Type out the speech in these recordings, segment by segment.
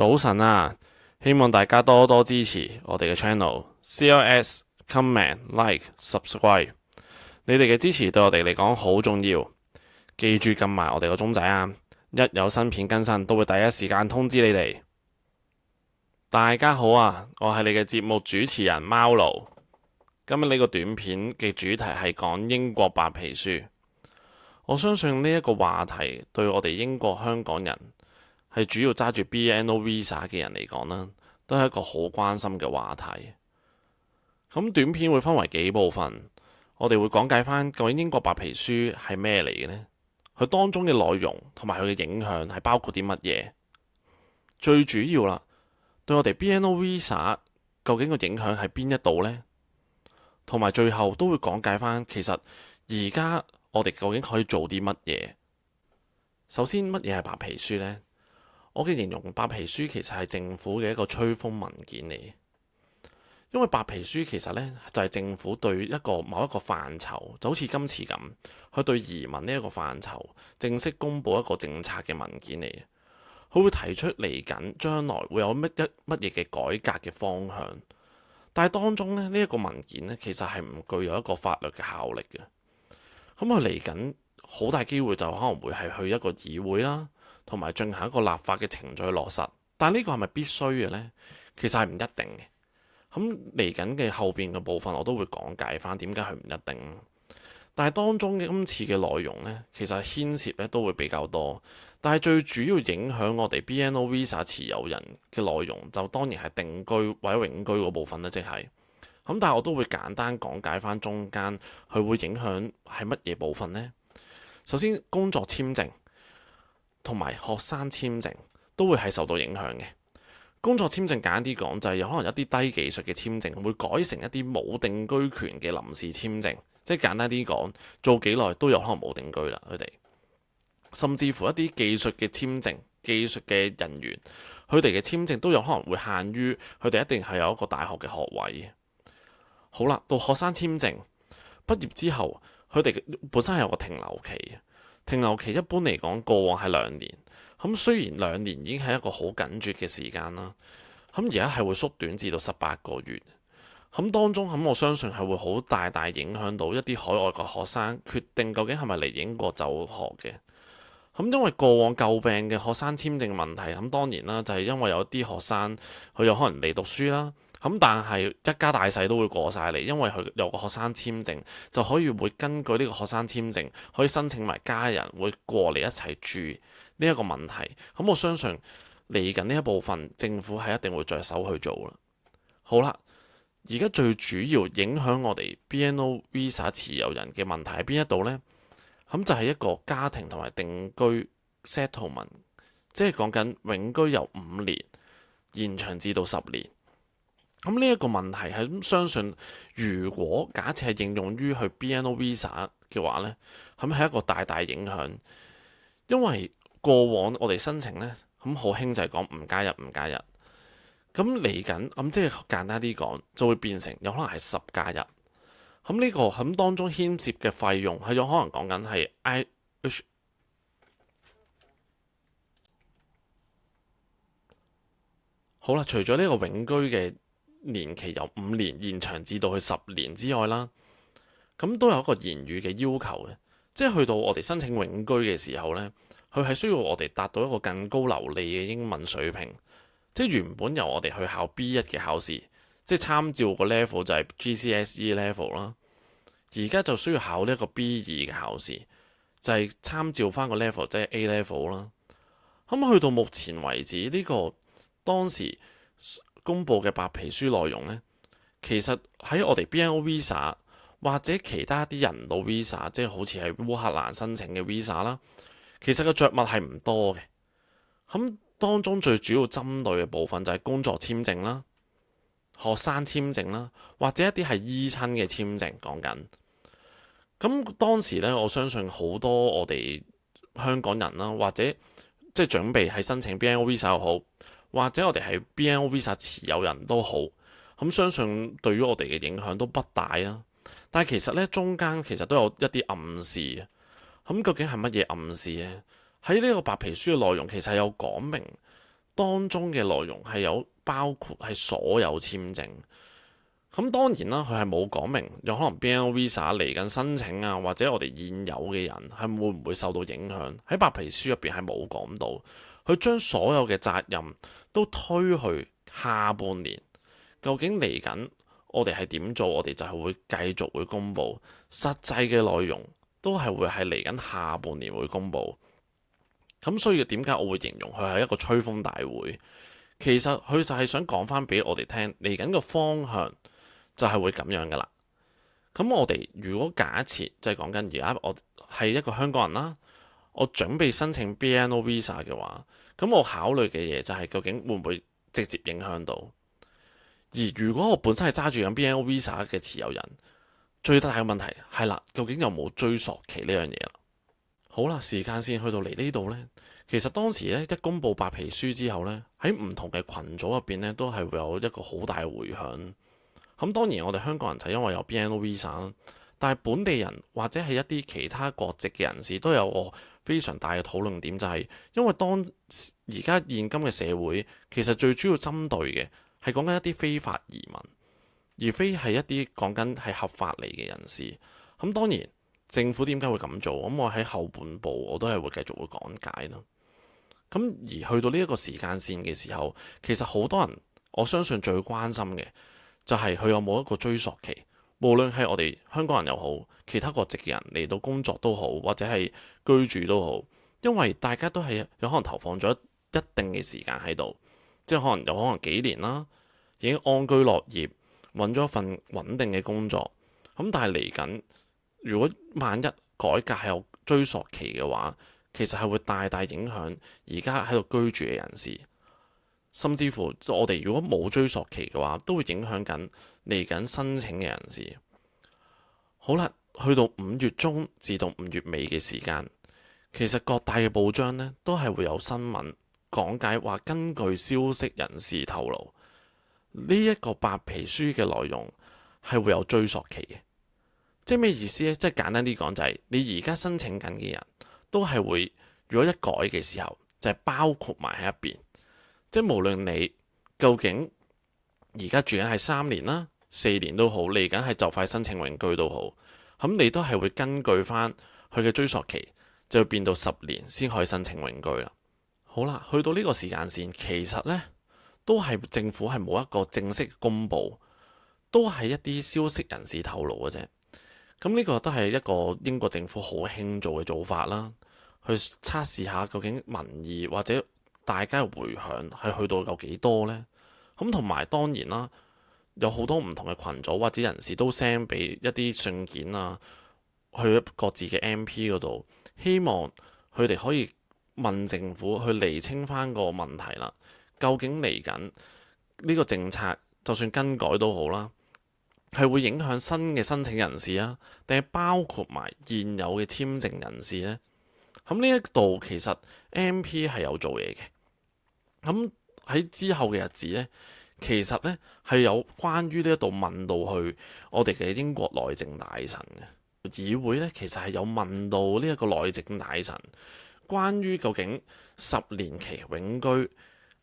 早晨啊，希望大家多多支持我哋嘅 channel，CLS、comment、like、subscribe。你哋嘅支持對我哋嚟講好重要，記住撳埋我哋個鐘仔啊！一有新片更新，都會第一時間通知你哋。大家好啊，我係你嘅節目主持人貓奴。今日呢個短片嘅主題係講英國白皮書。我相信呢一個話題對我哋英國香港人係主要揸住 BNO Visa 嘅人嚟講啦，都係一個好關心嘅話題。咁短片會分為幾部分，我哋會講解翻究竟英國白皮書係咩嚟嘅呢？佢當中嘅內容同埋佢嘅影響係包括啲乜嘢？最主要啦，對我哋 BNO Visa 究竟個影響係邊一度呢？同埋最後都會講解翻，其實而家我哋究竟可以做啲乜嘢？首先，乜嘢係白皮書呢？我嘅形容白皮書其實係政府嘅一個吹風文件嚟，因為白皮書其實呢，就係政府對某一個範疇，就好似今次咁，佢對移民呢一個範疇正式公布一個政策嘅文件嚟。佢會提出嚟緊將來會有乜嘢嘅改革嘅方向，但係當中呢一個文件呢，其實係唔具有一個法律嘅效力嘅。咁佢嚟緊好大機會就可能會係去一個議會啦，同埋進行一個立法嘅程序落實。但係呢個係咪必須嘅呢？其實係唔一定嘅。咁嚟緊嘅後邊嘅部分，我都會講解翻點解佢唔一定。但係當中嘅今次嘅內容呢，其實牽涉咧都會比較多。但係最主要影響我哋 BNO Visa 持有人嘅內容，就當然係定居或者永居嗰部分啦，即係。咁但係我都會簡單講解翻中間佢會影響係乜嘢部分呢？首先，工作簽證同埋學生簽證都會係受到影響嘅。工作簽證簡單啲講就係有可能一啲低技術嘅簽證會改成一啲冇定居權嘅臨時簽證，即係簡單啲講，做幾耐都有可能冇定居啦。佢哋甚至乎一啲技術嘅簽證、技術嘅人員，佢哋嘅簽證都有可能會限於佢哋一定係有一個大學嘅學位。好啦，到學生簽證畢業之後，佢哋本身係有個停留期，停留期一般嚟講過往係2年。咁雖然2年已經係一個好緊絀嘅時間啦，咁而家係會縮短至到18個月。咁當中我相信係會好大影響到一啲海外嘅學生決定究竟係咪嚟英國就學嘅。咁因為過往詬病嘅學生簽證問題，咁當然啦，就係因為有啲學生佢有可能嚟讀書啦，咁但係一家大細都會過晒嚟，因為佢有個學生簽證就可以會根據呢個學生簽證可以申請埋家人會過嚟一齊住呢一個問題。咁我相信嚟緊呢一部分政府係一定會着手去做啦。好啦，而家最主要影響我哋 BNO Visa 持有人嘅問題喺邊一度呢？咁就係一個家庭同埋定居 settlement， 即係講緊永居由5年延長至到10年。咁呢一個問題係相信，如果假設係應用於去 BNO Visa 嘅話呢，咁係一個大影響，因為過往我哋申請呢，咁好興就係講唔加入。咁嚟緊咁即係簡單啲講，就會變成有可能係10加1。咁呢個喺當中牽涉嘅費用係有可能講緊係好啦，除咗呢個永居嘅年期由5年延長至到去10年之外啦，咁都有一個言語嘅要求嘅，即係去到我哋申請永居嘅時候呢，佢係需要我哋達到一個更高流利嘅英文水平，即係原本由我哋去考 B1 嘅考試，即係參照個 level 就係 GCSE level 啦。而家就需要考呢一個 B2 嘅考試，就係參照翻個 level，即係 A level 啦。咁去到目前為止，呢個當時公佈嘅白皮書內容呢，其實喺我哋 BNO Visa 或者其他啲人道 Visa， 即係好似係烏克蘭申請嘅 Visa 啦，其實個着墨係唔多嘅。咁當中最主要針對嘅部分就係工作簽證啦、學生簽證啦，或者一啲係依親嘅簽證講緊。咁當時呢，我相信好多我哋香港人啦，或者即係準備係申請 BNO Visa 又好，或者我哋係 BNO Visa 持有人都好，咁相信對於我哋嘅影響都不大啦。但係其實呢，中間其實都有一啲暗示嘅。咁究竟係乜嘢暗示呢？喺呢個白皮書嘅內容其實有講明，當中嘅內容係有包括係所有簽證。咁當然啦，佢係冇講明有可能 BNO Visa 嚟緊申請啊，或者我哋現有嘅人係會唔會受到影響？喺白皮書入邊係冇講到，佢將所有嘅責任都推去下半年。究竟嚟緊我哋係點做？我哋就係會繼續會公佈，實際嘅內容都係會係嚟緊下半年會公佈。咁所以點解我會形容佢係一個吹風大會？其實佢就係想講翻俾我哋聽，嚟緊個方向就係會咁樣噶啦。咁我哋如果假設即係講緊而家我係一個香港人啦，我準備申請 BNO Visa 嘅話，咁我考慮嘅嘢就係究竟會唔會直接影響到？而如果我本身係揸住緊 BNO Visa 嘅持有人，最大嘅問題係啦，究竟有冇追溯期呢樣嘢啦？好啦，時間線去到嚟呢度呢，其實當時咧一公布白皮書之後呢，喺唔同嘅群組入邊呢，都係會有一個好大嘅迴響。咁當然我哋香港人就因為有 BNO Visa，但係本地人或者係一啲其他國籍嘅人士都有個非常大嘅討論點，就係因為當而家現今嘅社會其實最主要針對嘅係講緊一啲非法移民，而非係一啲講緊係合法嚟嘅人士。咁當然政府點解會咁做？咁我喺後半部我都係會繼續會講解啦。咁而去到呢一個時間線嘅時候，其實好多人我相信最關心嘅就係佢有冇一個追溯期。無論係我哋香港人又好，其他國籍嘅人嚟到工作都好，或者係居住都好，因為大家都係有可能投放咗一定嘅時間喺度，即係可能幾年啦，已經安居樂業，揾咗一份穩定嘅工作。咁但係嚟緊，如果萬一改革係有追溯期嘅話，其實係會大大影響而家喺度居住嘅人士，甚至乎我哋如果冇追溯期嘅話，都會影響緊嚟緊申請嘅人士。好啦，去到5月中至到5月尾嘅時間，其實各大嘅報章呢都係會有新聞講解話，根據消息人士透露，呢一個白皮書嘅內容係會有追溯期嘅。即係咩意思呢？即係簡單啲講，就係你而家申請緊嘅人都係會，如果一改嘅時候，就係包括埋喺一邊。即係無論你究竟而家住緊係3年啦、4年都好，嚟緊係就快申請永居都好，咁你都係會根據翻佢嘅追溯期，就會變到10年先可以申請永居啦。好啦，去到呢個時間線，其實呢都係政府係冇一個正式公佈，都係一啲消息人士透露嘅啫。咁呢個都係一個英國政府好興做嘅做法啦，去測試下究竟民意或者大家嘅迴響係去到有幾多呢？咁同埋當然啦，有好多唔同嘅群組或者人士都 send 俾一啲信件啊，去各自嘅 MP 嗰度，希望佢哋可以問政府去釐清翻個問題啦。究竟嚟緊呢個政策，就算更改都好啦，係會影響新嘅申請人士啊，定係包括埋現有嘅簽證人士呢？咁呢一度其實 MP 係有做嘢嘅。咁喺之後嘅日子呢，其實呢係有關於呢一度問到去我哋嘅英國內政大臣嘅議會呢，其實係有問到呢一個內政大臣關於究竟10年期永居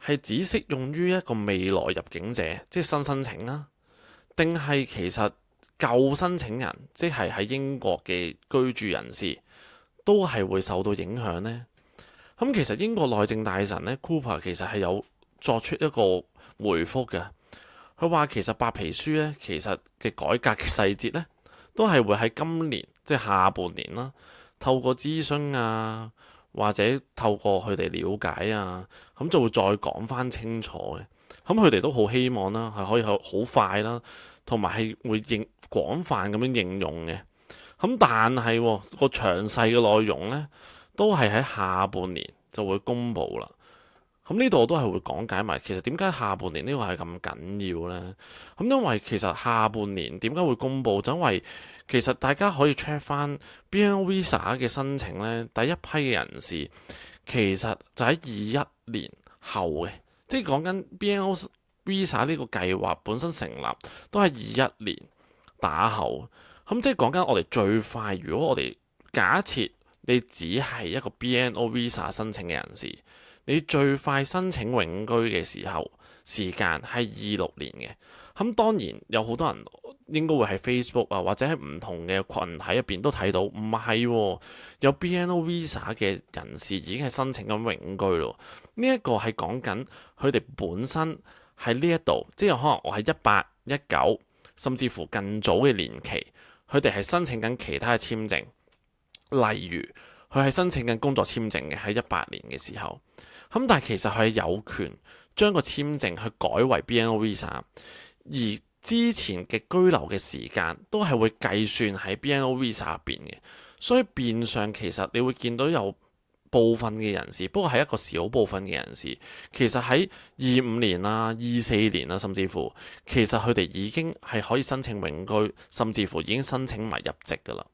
係只適用於一個未來入境者，即係新申請啦，定係其實舊申請人，即係喺英國嘅居住人士，都係會受到影響呢？咁其實英國內政大臣呢 Cooper 其實係有作出一個回覆嘅。佢話其實白皮書呢，其實嘅改革嘅細節呢，都係會喺今年即係下半年啦，透過諮詢啊，或者透過佢哋了解啊，咁就會再講翻清楚嘅。咁佢哋都好希望啦，係可以好快啦，同埋係會廣泛咁樣應用嘅。咁但係個詳細嘅內容呢，都係喺下半年就會公布啦。咁呢度我都係會講解埋，其實點解下半年呢個係咁緊要呢？咁因為其實下半年點解會公布，就因為其實大家可以 check 翻 BNO Visa 嘅申請呢，第一批嘅人士其實就喺21年後嘅，即係講緊 BNO Visa 呢個計劃本身成立都係21年打後。咁即係講緊我哋最快，如果我哋假設你只係一個 BNO Visa 申請嘅人士，你最快申請永居嘅時間係26年嘅。咁當然有好多人應該會喺 Facebook 啊，或者喺唔同嘅群體入邊都睇到，唔係喎，有 BNO Visa 嘅人士已經係申請緊永居咯。呢一個係講緊佢哋本身喺呢一度，即係可能我喺18、19，甚至乎更早嘅年期，佢哋係申請緊其他嘅簽證，例如佢係申請緊工作簽證嘅，喺18年嘅時候。咁但係其實佢係有權將個簽證去改為 BNO Visa，而之前嘅居留嘅時間都係會計算喺 BNO Visa 入邊嘅，所以變相其實你會見到有部分嘅人士，不過係一個小部分嘅人士，其實喺25年啊、24年啊，甚至乎其實佢哋已經係可以申請永居，甚至乎已經申請埋入籍㗎啦。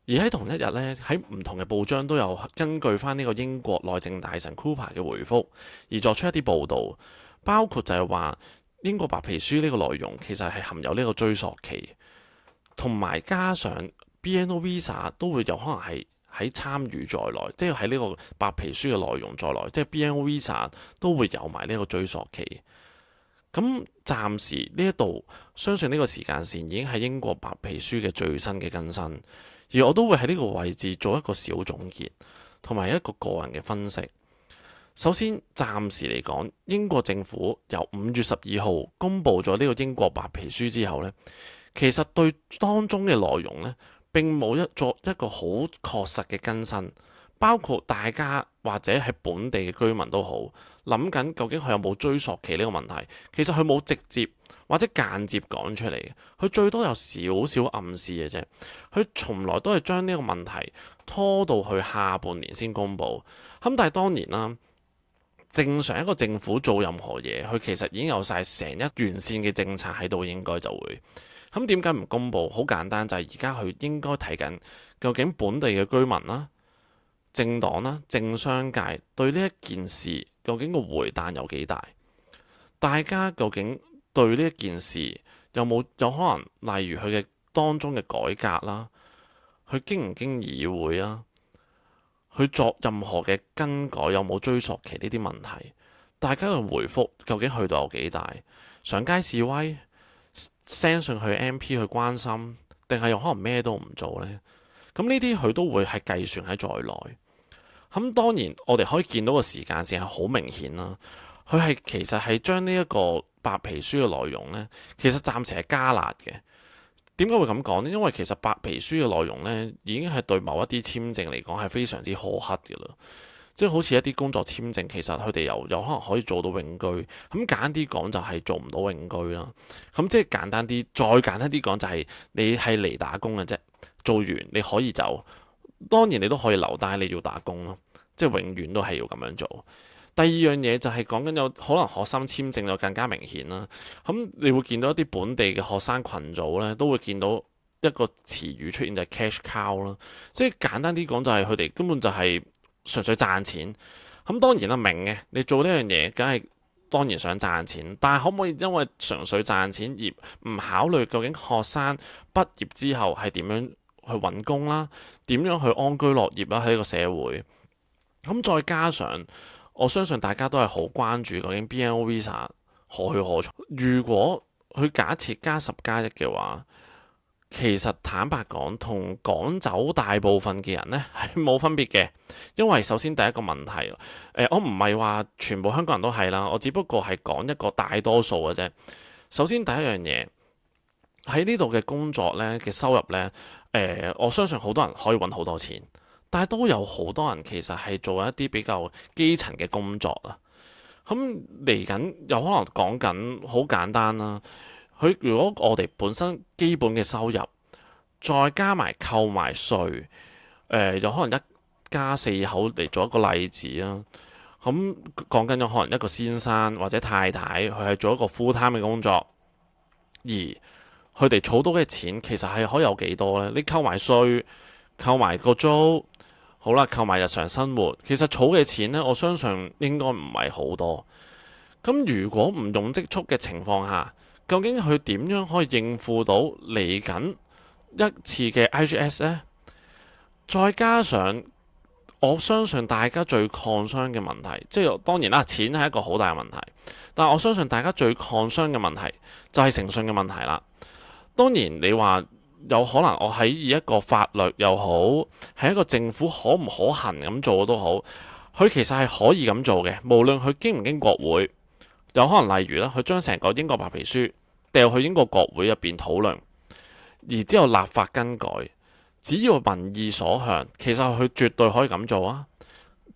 而喺同一日呢，喺唔同嘅報章都有根據翻呢個英國內政大臣 Cooper 嘅回覆而作出一啲報導，包括就係話英國白皮書呢個內容其實係含有呢個追溯期，同埋加上 BNO Visa 都會有可能係喺參與在內，即係喺呢個白皮書嘅內容在內，即係 BNO Visa 都會有埋呢個追溯期。咁暫時呢一度相信呢個時間線已經係英國白皮書嘅最新嘅更新，而我都會喺呢個位置做一個小總結，同埋一個個人嘅分析。首先，暫時嚟講，英國政府由5月12號公布咗呢個英國白皮書之後呢，其實對當中嘅內容呢並冇作一個好確實嘅更新，包括大家或者係本地嘅居民都好諗緊究竟佢有冇追溯期呢個問題。其實佢冇直接或者間接講出嚟嘅，佢最多有少少暗示嘅啫。佢從來都係將呢個問題拖到去下半年先公佈。咁但係當然啦，正常一個政府做任何嘢，佢其實已經有晒成一完善嘅政策喺度，應該就會。咁點解唔公佈？好簡單，就係而家佢應該睇緊究竟本地嘅居民啦、政黨啦、政商界對呢一件事究竟個回彈有幾大？大家究竟對呢一件事有可能，例如佢嘅當中嘅改革啦，佢經唔經議會啦，去作任何嘅更改有冇追溯期呢啲問題？大家嘅回覆究竟去到有幾大？上街示威，send 信去 MP 去關心，定係有可能咩都唔做呢？咁呢啲佢都會係計算喺在內。咁當然我哋可以見到個時間線係好明顯啦。佢係其實係將呢一個白皮書嘅內容呢，其實暫時係加辣嘅。點解會咁講呢？因為其實白皮書嘅內容呢，已經係對某一啲簽證嚟講係非常之苛刻嘅啦。即係好似一啲工作簽證，其實佢哋有可能可以做到永居。咁簡單啲講就係做唔到永居啦。咁即係簡單啲，再簡單啲講就係你係嚟打工嘅啫。做完你可以走，當然你都可以留，但係你要打工咯。即係永遠都係要咁樣做。第二樣嘢就係講緊有可能學生簽證就更加明顯啦。咁你會見到一啲本地嘅學生群組呢，都會見到一個詞語出現就係 cash cow 啦。即係簡單啲講就係佢哋根本就係純粹賺錢。咁當然啦，明嘅，你做呢樣嘢梗係當然想賺錢，但係可唔可以因為純粹賺錢而唔考慮究竟學生畢業之後係點樣去揾工啦，點樣去安居樂業啦喺呢個社會？咁再加上我相信大家都係好關注究竟 BNO Visa 何去何從。如果佢假設加10+1嘅話，其實坦白講，同趕走大部分嘅人呢係冇分別嘅。因為首先第一個問題，我唔係話全部香港人都係啦，我只不過係講一個大多數嘅啫。首先第一樣嘢，喺呢度嘅工作呢嘅收入呢，我相信好多人可以揾好多錢。但係都有好多人其實係做一啲比較基層嘅工作啊。咁嚟緊有可能講緊好簡單啦。佢如果我哋本身基本嘅收入，再加埋扣埋稅，有可能一家4口嚟做一個例子啊。咁講緊有可能一個先生或者太太，佢係做一個 full time 嘅工作，而佢哋儲到嘅錢其實係可以有幾多呢？你扣埋稅，扣埋個租。好啦，扣埋日常生活，其實儲嘅錢呢，我相信應該唔係好多。咁如果唔用積蓄嘅情況下，究竟佢點樣可以應付到嚟緊一次嘅 IGS 呢？再加上我相信大家最 concern 嘅問題，即係當然啦，錢係一個好大嘅問題，但係我相信大家最 concern 嘅問題就係誠信嘅問題啦。當然你話有可能我喺以一個法律又好，係一個政府可唔可行咁做都好，佢其實係可以咁做嘅，無論佢經唔經國會，有可能例如啦，佢將成個英國白皮書掉去英國國會入邊討論，而之後立法更改。只要民意所向，其實佢絕對可以咁做啊！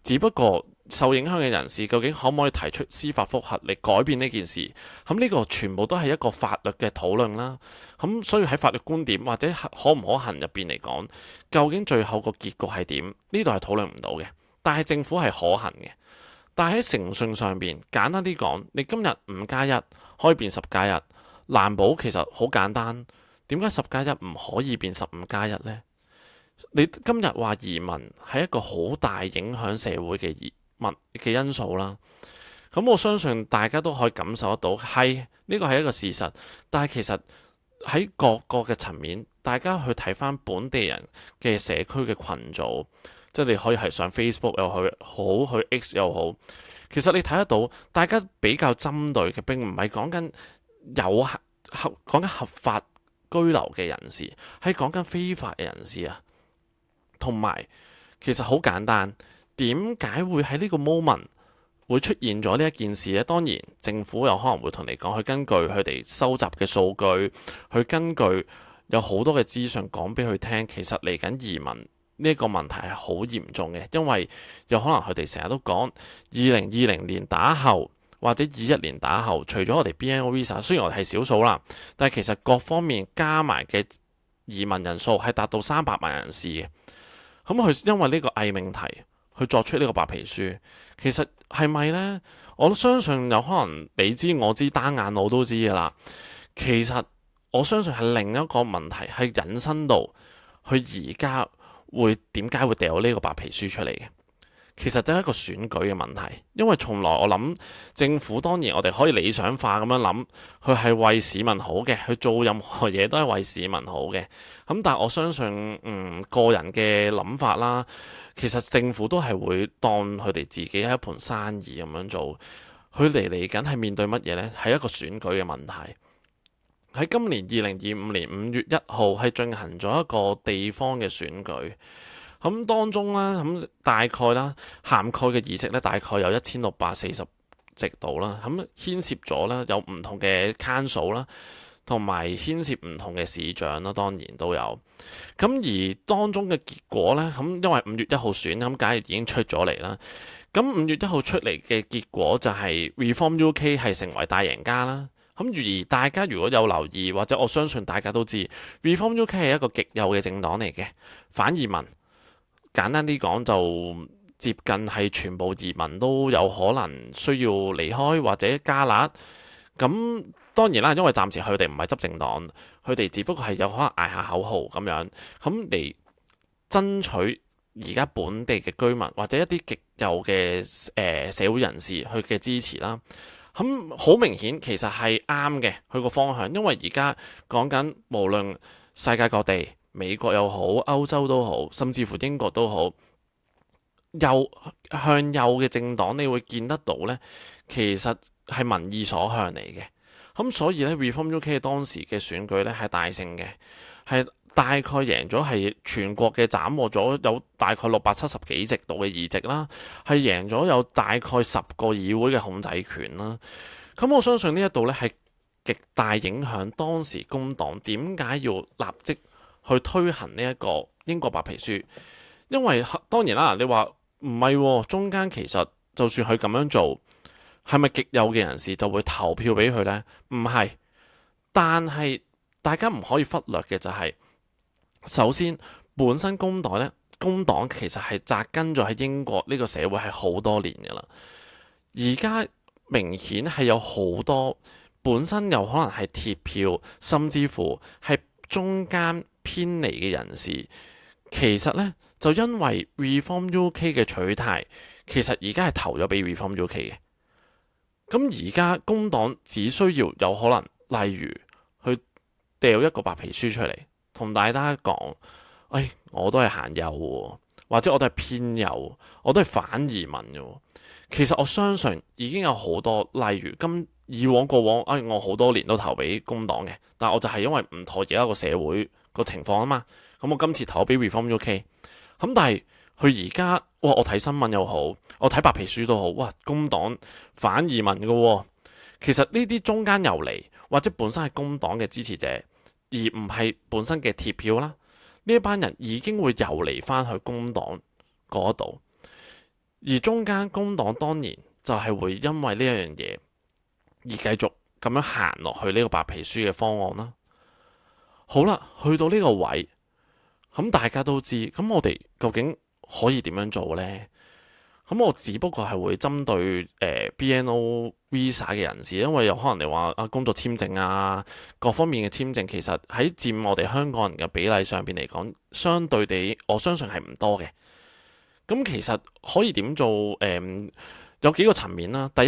只不過受影響嘅人士究竟可唔可以提出司法覆核嚟改變呢件事？咁呢個全部都係一個法律嘅討論啦。咁所以喺法律觀點或者可唔可行入邊嚟講，究竟最後個結局係點？呢度係討論唔到嘅。但係政府係可行嘅。但係喺誠信上邊，簡單啲講，你今日5+1可以變10+1，難保其實好簡單。點解10+1唔可以變15+1呢？你今日話移民係一個好大影響社會嘅因素啦，咁我相信大家都可以感受得到，係呢個係一個事實。但係其實喺各個嘅層面，大家去睇翻本地人嘅社區嘅群組，即係你可以係上 Facebook 又好，去 X 又好，其實你睇得到，大家比較針對嘅並唔係講緊講緊合法居留嘅人士，係講緊非法嘅人士啊。同埋，其實好簡單，點解會喺呢個 moment 會出現咗呢一件事呢？當然，政府有可能會同你講，去根據佢哋收集嘅數據，去根據有好多嘅資訊講俾佢聽。其實嚟緊移民呢一個問題係好嚴重嘅，因為有可能佢哋成日都講2020年打後或者21年打後，除咗我哋 BNO Visa，雖然我哋係少數啦，但係其實各方面加埋嘅移民人數係達到300萬人士嘅。咁佢因為呢個偽命題去作出呢個白皮書，其實係咪呢？我都相信有可能你知我知，單眼佬都知㗎啦。其實我相信係另一個問題，係引申到佢而家點解會掉呢個白皮書出嚟嘅？其實就係一個選舉嘅問題，因為從來我諗政府當然我哋可以理想化咁樣諗，佢係為市民好嘅，去做任何嘢都係為市民好嘅。咁但係我相信，個人嘅諗法啦，其實政府都係會當佢哋自己係一盤生意咁樣做。佢嚟緊係面對乜嘢呢？係一個選舉嘅問題。喺今年2025年5月1號係進行咗一個地方嘅選舉。咁當中啦，咁大概啦，涵蓋嘅議席咧，大概有1640席度啦。咁牽涉咗啦，有唔同嘅 council 啦，同埋牽涉唔同嘅市長啦，當然都有。咁而當中嘅結果呢，咁因為5月1號選，咁梗係已經出咗嚟啦。咁5月1號出嚟嘅結果就係 Reform UK 係成為大贏家啦。咁而大家如果有留意，或者我相信大家都知 Reform UK 係一個極右嘅政黨嚟嘅，反移民。簡單啲講，就接近係全部移民都有可能需要離開或者加辣。咁當然啦，因為暫時佢哋唔係執政黨，佢哋只不過係有可能嗌下口號咁樣，咁嚟爭取而家本地嘅居民或者一啲極右嘅社會人士佢嘅支持啦。咁好明顯其實係啱嘅，佢個方向，因為而家講緊無論世界各地，美國又好，歐洲都好，甚至乎英國都好，向右嘅政黨，你會見得到呢，其實係民意所向嚟嘅。咁所以呢 Reform UK 當時嘅選舉呢係大勝嘅，係大概贏咗係全國嘅斬獲咗有大概670幾席度嘅議席啦，係贏咗有大概10個議會嘅控制權啦。咁我相信呢一度呢係極大影響當時工黨點解要立即去推行呢一個英國白皮書，因為當然啦，你話唔係，中間其實就算佢咁樣做，係咪極右嘅人士就會投票俾佢呢？唔係，但係大家唔可以忽略嘅就係，首先本身工黨其實係紮根咗喺英國呢個社會係好多年㗎啦，而家明顯係有好多本身有可能係鐵票，甚至乎係中間偏離嘅人士，其實呢，就因為 Reform UK 嘅取態，其實而家係投咗俾 Reform UK 嘅。咁而家工黨只需要有可能，例如去掉一個白皮書出嚟，同大家講，我都係行右喎，或者我都係偏右，我都係反移民嘅。其實我相信已經有好多，例如以往過往，我好多年都投俾工黨嘅，但我就係因為唔妥而家個社會個情況啊嘛。咁我今次投俾 Reform UK，咁但係佢而家，哇！我睇新聞又好，我睇白皮書都好，哇！工黨反移民嘅喎。其實呢啲中間游離或者本身係工黨嘅支持者，而唔係本身嘅鐵票啦。呢一班人已經會游離翻去工黨嗰度，而中間工黨當然就係會因為呢一樣嘢而繼續咁樣行落去呢個白皮書嘅方案啦。好啦，去到呢個位，咁大家都知，咁我哋究竟可以點樣做呢？咁我只不過係會針對BNO Visa 嘅人士，因為有可能你話工作簽證啊，各方面嘅簽證，其實喺佔我哋香港人嘅比例上邊嚟講，相對地我相信係唔多嘅。咁其實可以點做？有幾個層面啦。第一，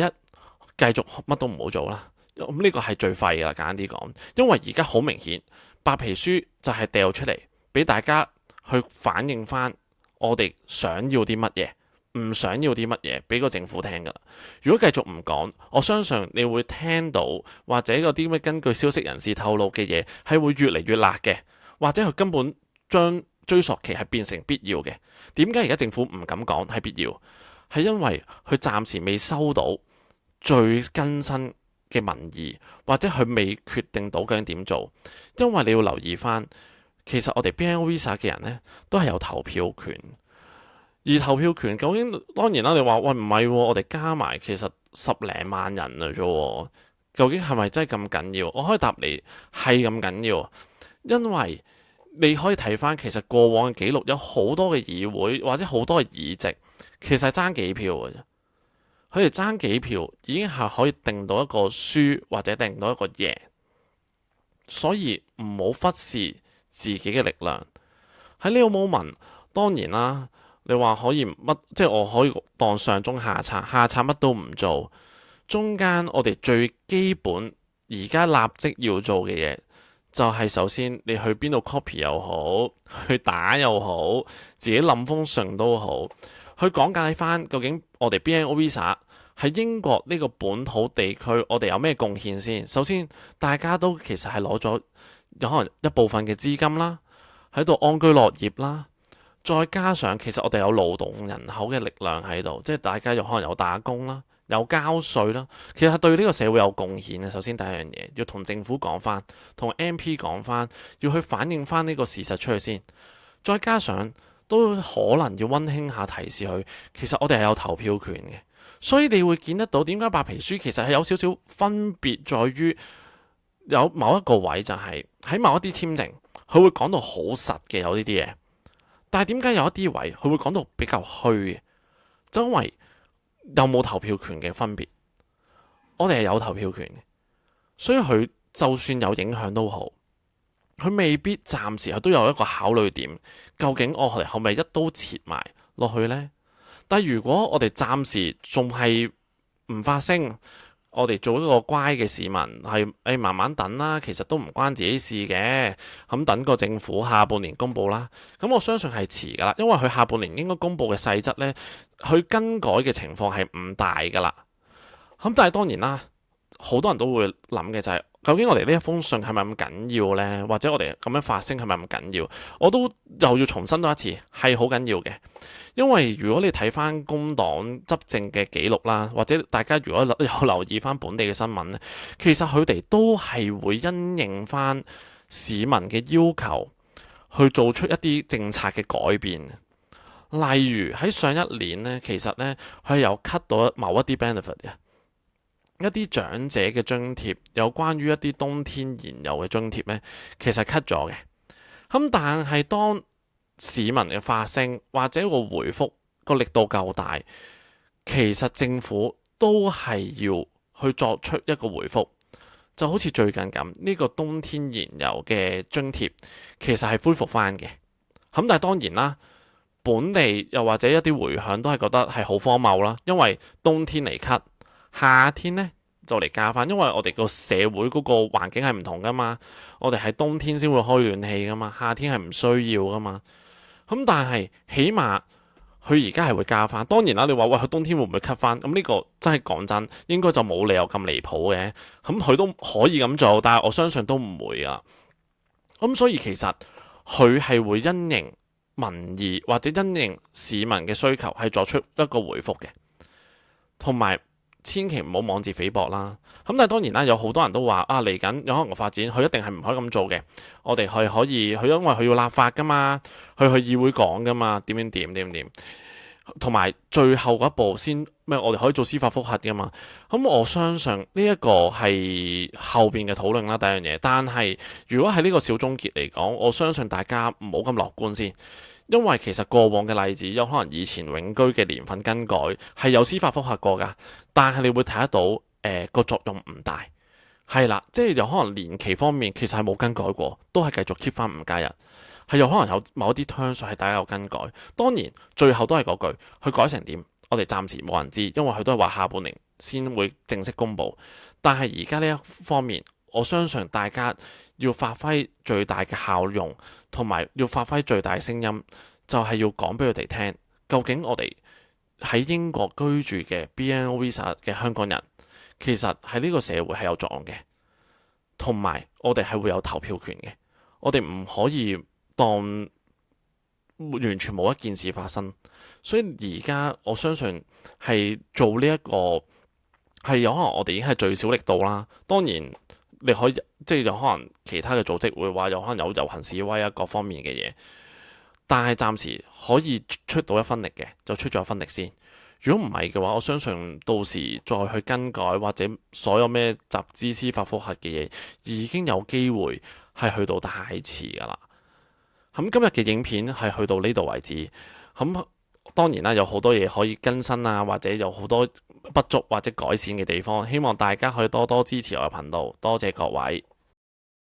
繼續乜都唔好做啦。咁呢個係最廢㗎啦，簡單啲講，因為而家好明顯白皮書就係掉出嚟俾大家去反映翻我哋想要啲乜嘢。唔想要啲乜嘢，俾個政府聽㗎。如果繼續唔講，我相信你會聽到或者嗰啲咩根據消息人士透露嘅嘢係會越嚟越辣嘅，或者佢根本將追溯期係變成必要嘅。點解而家政府唔敢講係必要？係因為佢暫時未收到最更新嘅民意，或者佢未決定到究竟點做。因為你要留意翻，其實我哋 BNO Visa 嘅人呢都係有投票權。而投票權究竟當然啦，你話喂唔係，我哋加埋其實10零萬人嘞啫，究竟係咪真係咁緊要？我可以答你係咁緊要，因為你可以睇翻其實過往嘅記錄，有好多嘅議會或者好多嘅議席，其實係爭幾票嘅啫。佢哋爭幾票已經係可以定到一個輸或者定到一個贏，所以唔好忽視自己嘅力量。喺呢個 moment，當然啦。你話可以乜？即係我可以當上中下策，下策乜都唔做。中間我哋最基本而家立即要做嘅嘢，就係首先你去邊度 copy 又好，去打又好，自己諗封信都好，去講解翻究竟我哋 BNO Visa 喺英國呢個本土地區，我哋有咩貢獻先。首先大家都其實係攞咗有可能一部分嘅資金啦，喺度安居樂業啦。再加上其實我哋有勞動人口嘅力量喺度，即係大家有可能有打工啦，有交稅啦，其實係對呢個社會有貢獻嘅。首先第一樣嘢要同政府講翻，同 MP 講翻，要去反映翻呢個事實出去先。再加上都可能要溫馨下提示佢，其實我哋係有投票權嘅。所以你會見得到點解白皮書其實係有少少分別，在於有某一個位就係喺某一啲簽證，佢會講到好實嘅有呢啲嘢。但係點解有一啲位佢會講到比較虛嘅？就因為有冇投票權嘅分別，我哋係有投票權嘅，所以佢就算有影響都好，佢未必暫時都有一個考慮點。究竟我哋係咪一刀切埋落去呢？但係如果我哋暫時仲係唔發聲，我哋做一個乖嘅市民，係慢慢等啦。其實都唔關自己事嘅，咁等個政府下半年公佈啦。咁我相信係遲噶啦，因為佢下半年應該公佈嘅細則呢，佢更改嘅情況係唔大噶啦。咁但係當然啦，好多人都會諗嘅就係，究竟我哋呢一封信係咪咁緊要呢？或者我哋咁樣發聲係咪咁緊要？我都又要重申多一次，係好緊要嘅。因為如果你睇翻工黨執政嘅記錄啦，或者大家如果有留意翻本地嘅新聞呢，其實佢哋都係會因應翻市民嘅要求去做出一啲政策嘅改變。例如喺上一年呢，其實呢，佢有 cut 到某一啲 benefit 嘅，一啲長者嘅津貼，有關於一啲冬天燃油嘅津貼呢，其實 cut 咗嘅。咁但係當市民嘅發聲或者個回覆個力度夠大，其實政府都係要去作出一個回覆，就好似最近咁呢個冬天燃油嘅津貼其實係恢復翻嘅。咁但係當然啦，本地又或者一啲回響都係覺得係好荒謬啦，因為冬天嚟 cut，夏天呢就嚟加翻，因為我哋個社會嗰個環境係唔同噶嘛，我哋係冬天先會開暖氣噶嘛，夏天係唔需要噶嘛。咁但係起碼佢而家係會加翻。當然啦，你話喂佢冬天會唔會 cut 翻？咁呢個真係講真，應該就冇理由咁離譜嘅。咁佢都可以咁做，但係我相信都唔會啊。咁所以其實佢係會因應民意或者因應市民嘅需求係作出一個回覆嘅，同埋千祈唔好妄自菲薄啦。咁但係當然啦，有好多人都話啊，嚟緊有可能個發展佢一定係唔可以咁做嘅。我哋係可以，佢因為佢要立法噶嘛，佢去議會講噶嘛，點，同埋最後嗰一步先咩？我哋可以做司法覆核噶嘛。咁我相信呢一個係後邊嘅討論啦，第一樣嘢。但係如果係呢個小總結嚟講，我相信大家唔好咁樂觀先，因為其實過往嘅例子有可能以前永居嘅年份更改係有司法覆核過㗎，但係你會睇得到個作用唔大，係啦，即係有可能年期方面其實係冇更改過，都係繼續 keep 翻5加1。係有可能有某一啲 terms 係大家有更改，當然最後都係嗰句，佢改成點，我哋暫時冇人知，因為佢都係話下半年先會正式公佈。但係而家呢一方面，我相信大家要發揮最大嘅效用，同埋要發揮最大嘅聲音，就係要講俾佢哋聽，究竟我哋喺英國居住嘅 BNO Visa 嘅香港人，其實喺呢個社會係有作用嘅，同埋我哋係會有投票權嘅，我哋唔可以當完全冇一件事發生，所以而家我相信係做呢一個係有可能我哋已經係最少力度啦。當然你可以即係有可能其他嘅組織會話有可能有遊行示威啊各方面嘅嘢，但係暫時可以出到一分力嘅就出咗一分力先。如果唔係嘅話，我相信到時再去更改或者所有咩集資司法覆核嘅嘢，已經有機會係去到太遲㗎啦。咁今日嘅影片係去到呢度為止。咁當然啦，有好多嘢可以更新啊，或者有好多不足或者改善嘅地方，希望大家可以多多支持我嘅頻道。多謝各位。